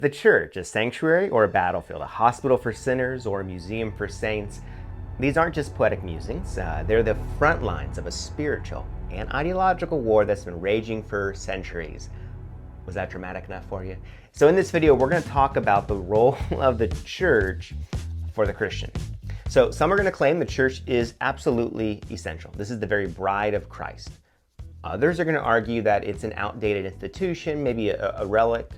The church, a sanctuary or a battlefield, a hospital for sinners or a museum for saints, these aren't just poetic musings. They're the front lines of a spiritual and ideological war that's been raging for centuries. Was that dramatic enough for you? So in this video, we're going to talk about the role of the church for the Christian. So some are going to claim the church is absolutely essential. This is the very bride of Christ. Others are going to argue that it's an outdated institution, maybe a relic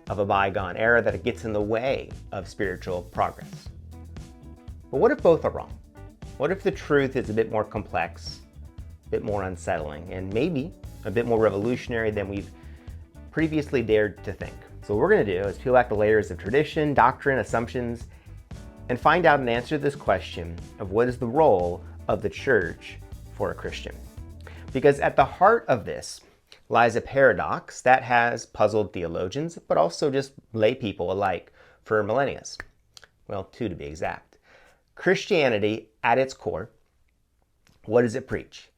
of a bygone era, that it gets in the way of spiritual progress. But what if both are wrong? What if the truth is a bit more complex, a bit more unsettling, and maybe a bit more revolutionary than we've previously dared to think? So what we're going to do is peel back the layers of tradition, doctrine, assumptions, and find out and answer this question of what is the role of the church for a Christian. Because at the heart of this lies a paradox that has puzzled theologians, but also just lay people alike for millennia. Well, two to be exact. Christianity, at its core, what does it preach?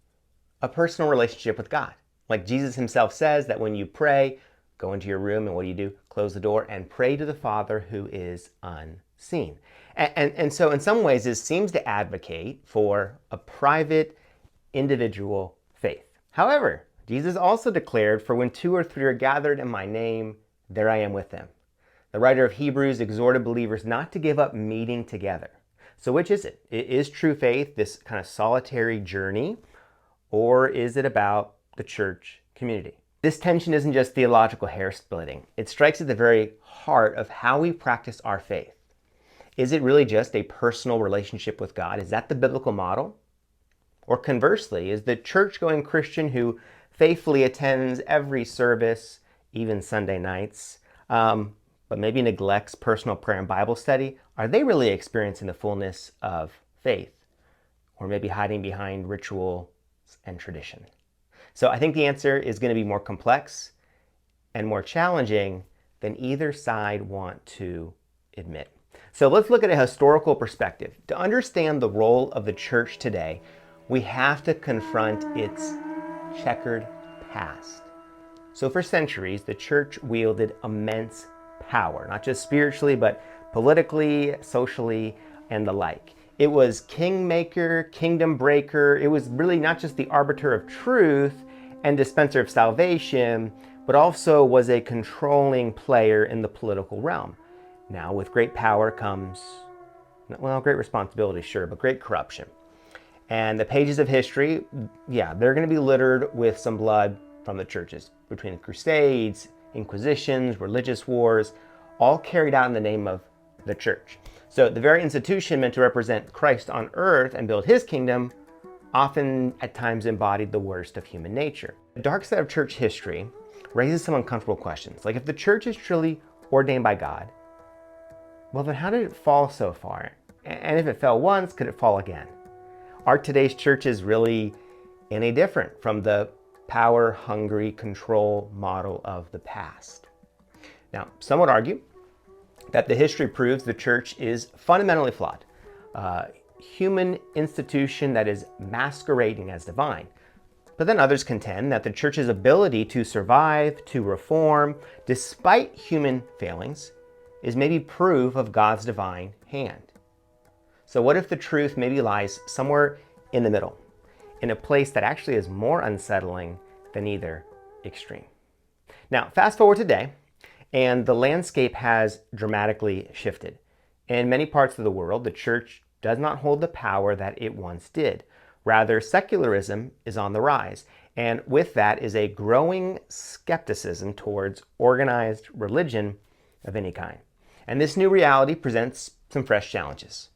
A personal relationship with God. Like Jesus himself says that when you pray, go into your room and what do? Close the door and pray to the Father who is unseen. And so in some ways, this seems to advocate for a private, individual faith. However, Jesus also declared, "For when 2 or 3 are gathered in my name, there I am with them." The writer of Hebrews exhorted believers not to give up meeting together. So which is it? Is true faith this kind of solitary journey, or is it about the church community? This tension isn't just theological hair splitting. It strikes at the very heart of how we practice our faith. Is it really just a personal relationship with God? Is that the biblical model? Or conversely, is the church-going Christian who faithfully attends every service, even Sunday nights, but maybe neglects personal prayer and Bible study, are they really experiencing the fullness of faith? Or maybe hiding behind ritual and tradition? So I think the answer is going to be more complex and more challenging than either side want to admit. So let's look at a historical perspective. To understand the role of the church today, we have to confront its checkered past. So for centuries, the church wielded immense power, not just spiritually, but politically, socially, and the like. It was kingmaker, kingdom breaker. It was really not just the arbiter of truth and dispenser of salvation, but also was a controlling player in the political realm. Now, with great power comes, well, great responsibility, sure, but great corruption. And the pages of history, yeah, they're going to be littered with some blood from the churches between the Crusades, Inquisitions, religious wars, all carried out in the name of the church. So the very institution meant to represent Christ on earth and build his kingdom often at times embodied the worst of human nature. The dark side of church history raises some uncomfortable questions. Like, if the church is truly ordained by God, well, then how did it fall so far? And if it fell once, could it fall again? Are today's churches really any different from the power-hungry control model of the past? Now, some would argue that the history proves the church is fundamentally flawed, a human institution that is masquerading as divine. But then others contend that the church's ability to survive, to reform, despite human failings, is maybe proof of God's divine hand. So what if the truth maybe lies somewhere in the middle, in a place that actually is more unsettling than either extreme? Now, fast forward today, and the landscape has dramatically shifted. In many parts of the world, the church does not hold the power that it once did. Rather, secularism is on the rise, and with that is a growing skepticism towards organized religion of any kind. And this new reality presents some fresh challenges.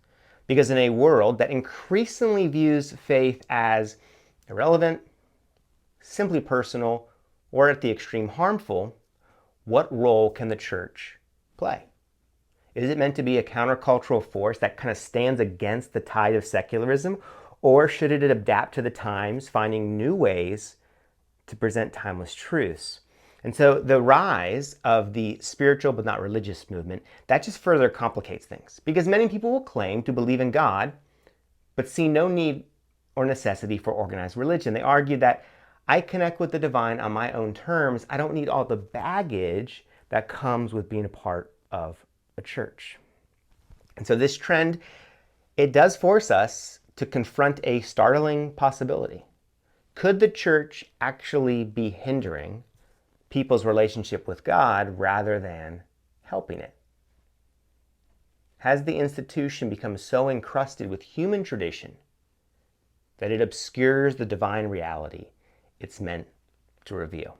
Because in a world that increasingly views faith as irrelevant, simply personal, or at the extreme harmful, what role can the church play? Is it meant to be a countercultural force that kind of stands against the tide of secularism, or should it adapt to the times, finding new ways to present timeless truths? And so the rise of the spiritual but not religious movement, that just further complicates things, because many people will claim to believe in God, but see no need or necessity for organized religion. They argue that I connect with the divine on my own terms. I don't need all the baggage that comes with being a part of a church. And so this trend, it does force us to confront a startling possibility. Could the church actually be hindering people's relationship with God rather than helping it? Has the institution become so encrusted with human tradition that it obscures the divine reality it's meant to reveal?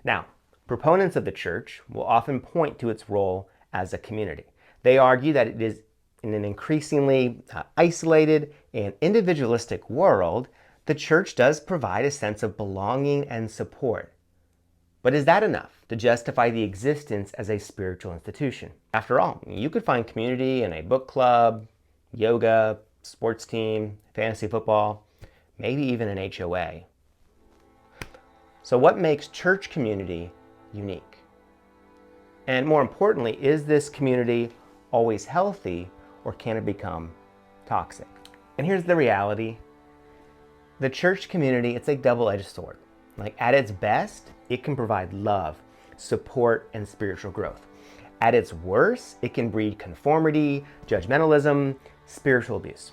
Now, proponents of the church will often point to its role as a community. They argue that it is in an increasingly isolated and individualistic world, the church does provide a sense of belonging and support. But is that enough to justify the existence as a spiritual institution? After all, you could find community in a book club, yoga, sports team, fantasy football, maybe even an HOA. So what makes church community unique? And more importantly, is this community always healthy, or can it become toxic? And here's the reality. The church community, it's a double-edged sword. Like at its best, it can provide love, support, and spiritual growth. At its worst, it can breed conformity, judgmentalism, spiritual abuse.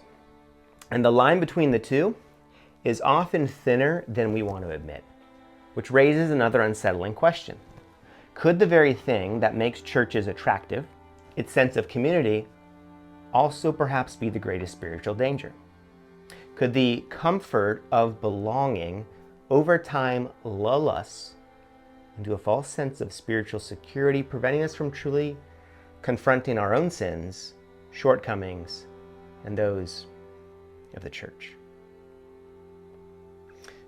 And the line between the two is often thinner than we want to admit, which raises another unsettling question. Could the very thing that makes churches attractive, its sense of community, also perhaps be the greatest spiritual danger? Could the comfort of belonging over time lull us into a false sense of spiritual security, preventing us from truly confronting our own sins, shortcomings, and those of the church?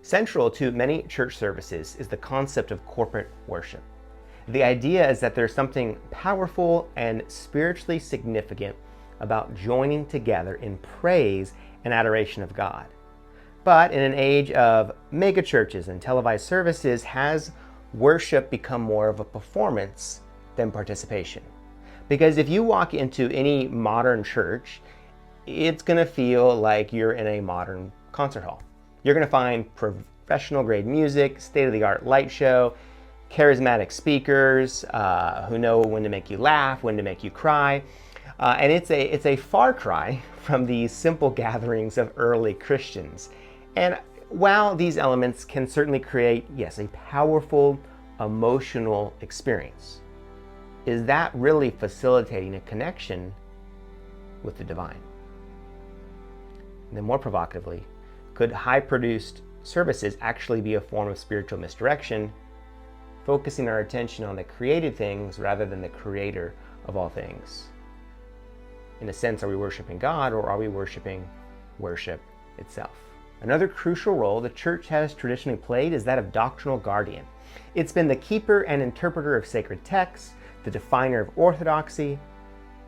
Central to many church services is the concept of corporate worship. The idea is that there's something powerful and spiritually significant about joining together in praise and adoration of God. But in an age of mega churches and televised services, has worship become more of a performance than participation? Because if you walk into any modern church, it's going to feel like you're in a modern concert hall. You're going to find professional grade music, state-of-the-art light show, charismatic speakers who know when to make you laugh, when to make you cry. And it's a far cry from the simple gatherings of early Christians. And while these elements can certainly create, yes, a powerful emotional experience, is that really facilitating a connection with the divine? And then more provocatively, could high-produced services actually be a form of spiritual misdirection, focusing our attention on the created things rather than the creator of all things? In a sense, are we worshiping God, or are we worshiping worship itself? Another crucial role the church has traditionally played is that of doctrinal guardian. It's been the keeper and interpreter of sacred texts, the definer of orthodoxy.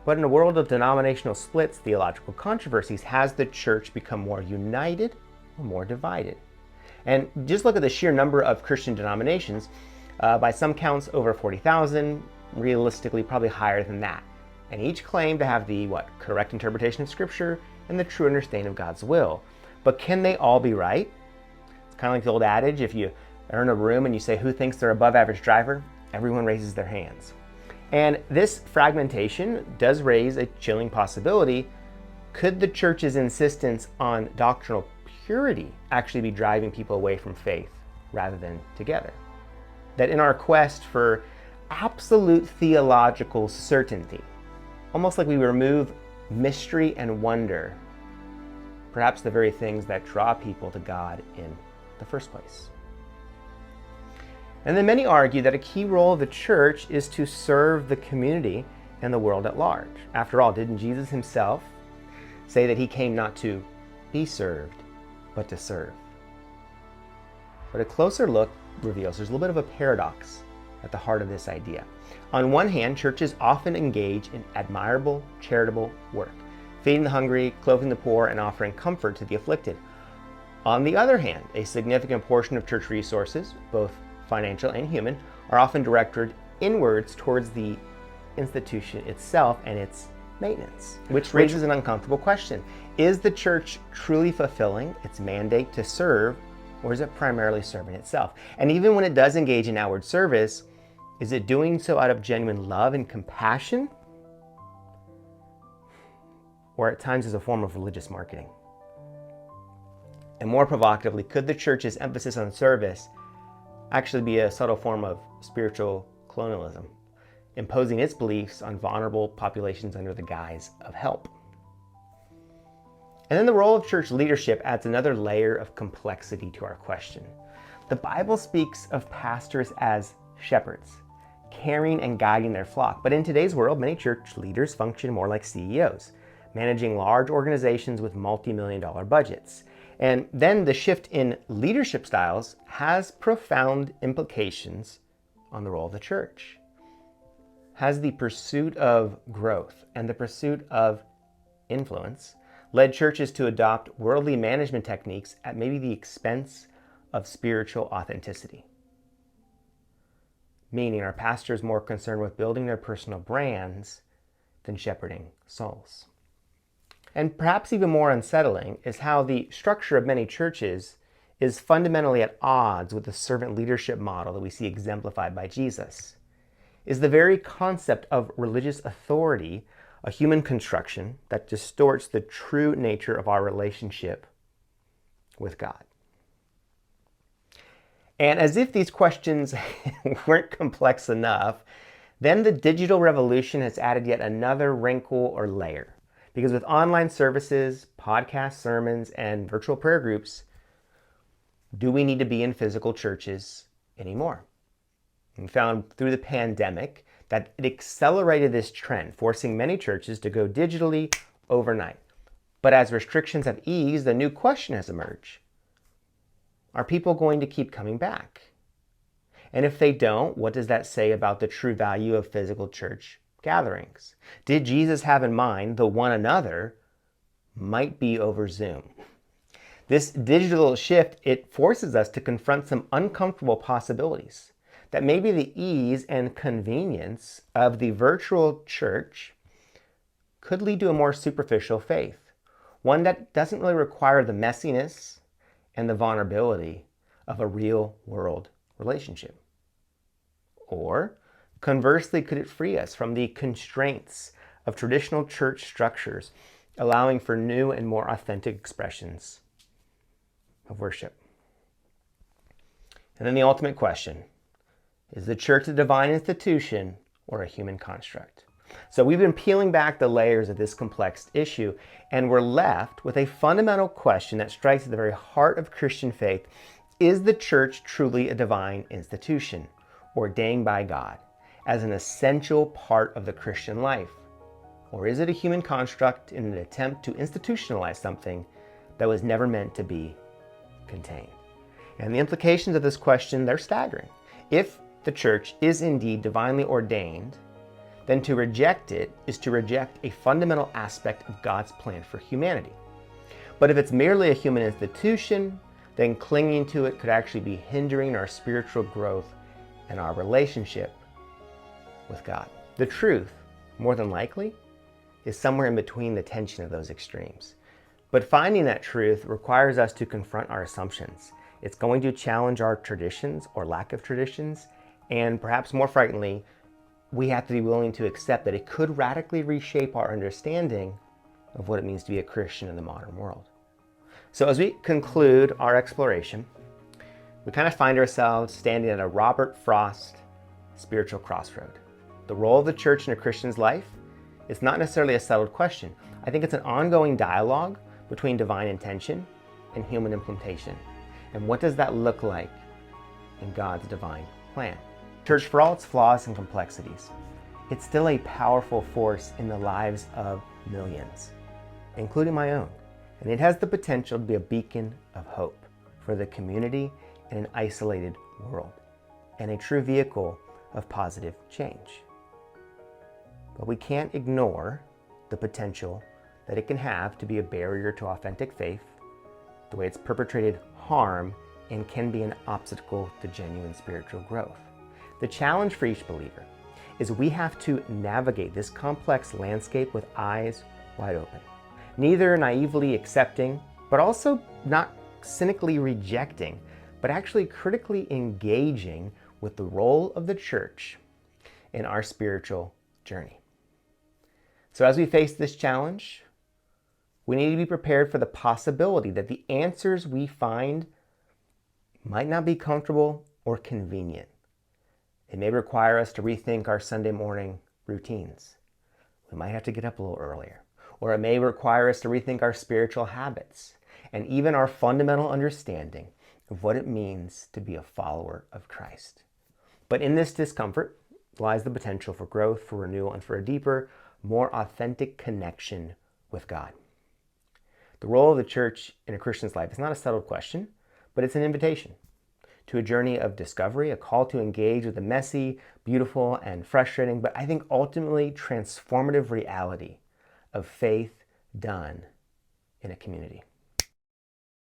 But in a world of denominational splits, theological controversies, has the church become more united or more divided? And just look at the sheer number of Christian denominations. By some counts, over 40,000, realistically probably higher than that. And each claim to have the correct interpretation of Scripture and the true understanding of God's will. But can they all be right? It's kind of like the old adage, if you are in a room and you say, who thinks they're above average driver? Everyone raises their hands. And this fragmentation does raise a chilling possibility. Could the church's insistence on doctrinal purity actually be driving people away from faith rather than together? That in our quest for absolute theological certainty, almost like we remove mystery and wonder, perhaps the very things that draw people to God in the first place. And then many argue that a key role of the church is to serve the community and the world at large. After all, didn't Jesus himself say that he came not to be served, but to serve? But a closer look reveals there's a little bit of a paradox at the heart of this idea. On one hand, churches often engage in admirable charitable work, feeding the hungry, clothing the poor, and offering comfort to the afflicted. On the other hand, a significant portion of church resources, both financial and human, are often directed inwards towards the institution itself and its maintenance, which raises an uncomfortable question. Is the church truly fulfilling its mandate to serve, or is it primarily serving itself? And even when it does engage in outward service, Is it doing so out of genuine love and compassion? Or at times as a form of religious marketing? And more provocatively, could the church's emphasis on service actually be a subtle form of spiritual colonialism, imposing its beliefs on vulnerable populations under the guise of help? And then the role of church leadership adds another layer of complexity to our question. The Bible speaks of pastors as shepherds, caring and guiding their flock. But in today's world, many church leaders function more like CEOs, managing large organizations with multi-million-dollar budgets. And then the shift in leadership styles has profound implications on the role of the church. Has the pursuit of growth and the pursuit of influence led churches to adopt worldly management techniques at maybe the expense of spiritual authenticity? Meaning, are pastors more concerned with building their personal brands than shepherding souls? And perhaps even more unsettling is how the structure of many churches is fundamentally at odds with the servant leadership model that we see exemplified by Jesus. Is the very concept of religious authority a human construction that distorts the true nature of our relationship with God? And as if these questions weren't complex enough, then the digital revolution has added yet another wrinkle or layer. Because with online services, podcast sermons, and virtual prayer groups, do we need to be in physical churches anymore? We found through the pandemic that it accelerated this trend, forcing many churches to go digitally overnight. But as restrictions have eased, a new question has emerged. Are people going to keep coming back? And if they don't, what does that say about the true value of physical church gatherings? Did Jesus have in mind the one another might be over Zoom? This digital shift, it forces us to confront some uncomfortable possibilities. That maybe the ease and convenience of the virtual church could lead to a more superficial faith, one that doesn't really require the messiness and the vulnerability of a real-world relationship. Or, conversely, could it free us from the constraints of traditional church structures, allowing for new and more authentic expressions of worship? And then the ultimate question: is the church a divine institution or a human construct? So we've been peeling back the layers of this complex issue, and we're left with a fundamental question that strikes at the very heart of Christian faith. Is the church truly a divine institution, ordained by God as an essential part of the Christian life? Or is it a human construct in an attempt to institutionalize something that was never meant to be contained? And the implications of this question, they're staggering. If the church is indeed divinely ordained, then to reject it is to reject a fundamental aspect of God's plan for humanity. But if it's merely a human institution, then clinging to it could actually be hindering our spiritual growth and our relationship with God. The truth, more than likely, is somewhere in between the tension of those extremes. But finding that truth requires us to confront our assumptions. It's going to challenge our traditions or lack of traditions, and perhaps more frighteningly, we have to be willing to accept that it could radically reshape our understanding of what it means to be a Christian in the modern world. So as we conclude our exploration, we kind of find ourselves standing at a Robert Frost spiritual crossroad. The role of the church in a Christian's life is not necessarily a settled question. I think it's an ongoing dialogue between divine intention and human implementation. And what does that look like in God's divine plan? Church, for all its flaws and complexities, it's still a powerful force in the lives of millions, including my own. And it has the potential to be a beacon of hope for the community in an isolated world, and a true vehicle of positive change. But we can't ignore the potential that it can have to be a barrier to authentic faith, the way it's perpetrated harm, and can be an obstacle to genuine spiritual growth. The challenge for each believer is we have to navigate this complex landscape with eyes wide open, neither naively accepting, but also not cynically rejecting, but actually critically engaging with the role of the church in our spiritual journey. So as we face this challenge, we need to be prepared for the possibility that the answers we find might not be comfortable or convenient. It may require us to rethink our Sunday morning routines. We might have to get up a little earlier. Or it may require us to rethink our spiritual habits and even our fundamental understanding of what it means to be a follower of Christ. But in this discomfort lies the potential for growth, for renewal, and for a deeper, more authentic connection with God. The role of the church in a Christian's life is not a settled question, but it's an invitation to a journey of discovery, a call to engage with the messy, beautiful, and frustrating, but I think ultimately transformative reality of faith done in a community.